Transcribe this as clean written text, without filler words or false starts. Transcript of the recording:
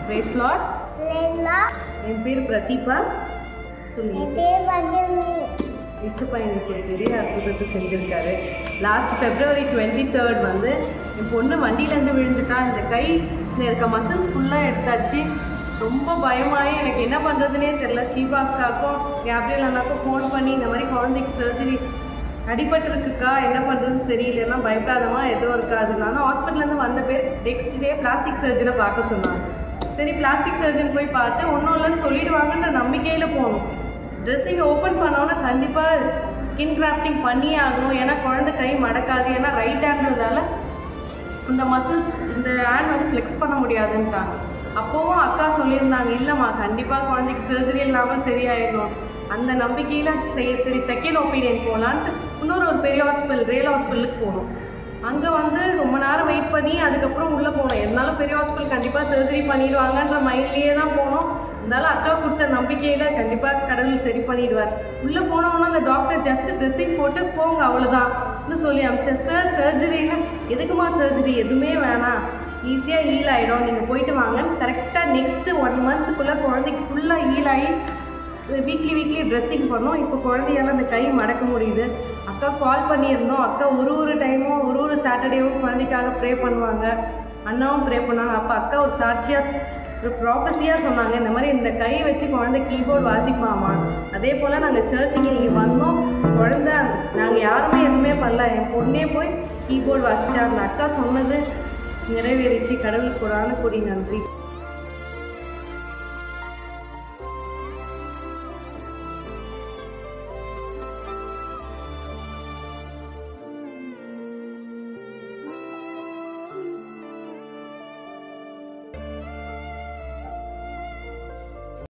Praise Lord. என் பேர் பிரதீபா. சொல்லி இசுப்பா எனக்கு ஒரு பெரிய அற்புதத்தை செஞ்சுருக்காரு. லாஸ்ட் February 23 வந்து என் பொண்ணு வண்டியிலேருந்து விழுந்துட்டா. இந்த கையில் இருக்க மசில்ஸ் ஃபுல்லாக எடுத்தாச்சு. ரொம்ப பயமாகி எனக்கு என்ன பண்ணுறதுனே தெரில. ஷீபா அக்காக்கும் கேப்ரியல் அண்ணாக்கும் ஃபோன் பண்ணி இந்த மாதிரி குழந்தைக்கு சர்ஜரி அடிபட்டுருக்குக்கா, என்ன பண்ணுறதுன்னு தெரியலன்னா பயப்படாதமா எதுவும் இருக்காதுனால ஹாஸ்பிட்டல்லேருந்து வந்த பேர் நெக்ஸ்ட் டே பிளாஸ்டிக் சர்ஜனை பார்க்க சொன்னாங்க. சரி பிளாஸ்டிக் சர்ஜன் போய் பார்த்து ஒன்றும் இல்லைன்னு சொல்லிடுவாங்கன்ற நம்பிக்கையில் போகணும். ட்ரெஸ்ஸிங்கை ஓப்பன் பண்ணோன்னா கண்டிப்பாக ஸ்கின் கிராஃப்டிங் பண்ணியே ஆகணும். ஏன்னா குழந்தை கை மடக்காது. ஏன்னா ரைட் ஹேண்ட்றதால இந்த மசில்ஸ் இந்த ஹேண்ட் வந்து ஃப்ளெக்ஸ் பண்ண முடியாதுன்ட்டாங்க. அப்போவும் அக்கா சொல்லியிருந்தாங்க, இல்லைம்மா கண்டிப்பாக குழந்தைக்கு சர்ஜரி இல்லாமல் சரியாயிடும். அந்த நம்பிக்கையில் சரி செகண்ட் ஒப்பீனியன் போகலான்ட்டு இன்னொரு பெரிய ஹாஸ்பிட்டல் ரேல் ஹாஸ்பிட்டலுக்கு போனோம். அங்கே வந்து ரொம்ப நேரம் வெயிட் பண்ணி அதுக்கப்புறம் உள்ளே போனோம். இருந்தாலும் பெரிய ஹாஸ்பிட்டல் கண்டிப்பாக சர்ஜரி பண்ணிடுவாங்கன்ற மைண்ட்லேயே தான் போனோம். இருந்தாலும் அக்கா கொடுத்த நம்பிக்கையில் கண்டிப்பாக கடவுள் சரி பண்ணிடுவார். உள்ளே போனோன்னா அந்த டாக்டர் ஜஸ்ட் ட்ரெஸ்ஸிங் போட்டு போங்க அவ்வளோதான் சொல்லி அமிச்சேன். சார் சர்ஜரின்னு எதுக்குமா சர்ஜரி, எதுவுமே வேணாம், ஈஸியாக ஹீல் ஆகிடும், நீங்கள் போயிட்டு வாங்கன்னு கரெக்டாக நெக்ஸ்ட்டு 1 மந்த்துக்குள்ளே குழந்தைக்கு ஃபுல்லாக ஹீல் ஆகி வீக்லி ட்ரெஸ்ஸிங் பண்ணோம். இப்போ குழந்தையால் அந்த கை மடக்க முடியுது. அக்கா கால் பண்ணியிருந்தோம். அக்கா ஒரு டைமும் ஒரு சாட்டர்டேவும் குழந்தைக்காக ப்ரே பண்ணுவாங்க. அண்ணாவும் ப்ரே பண்ணாங்க. அப்போ அக்கா ஒரு சாட்சியாக ஒரு ப்ராஃபஸியாக சொன்னாங்க, இந்த மாதிரி இந்த கை வச்சு குழந்தை கீபோர்டு வாசிப்பாமா. அதே போல் நாங்கள் சர்ச்சுக்கு இங்கே வந்தோம். குழந்தை நாங்கள் யாருமே எதுவுமே பண்ணல, என் பொண்ணே போய் கீபோர்டு வாசித்தா. அந்த அக்கா சொன்னது நிறைவேறிச்சு. கடவுளுக்கு ஒரு ஆன கூடி நன்றி.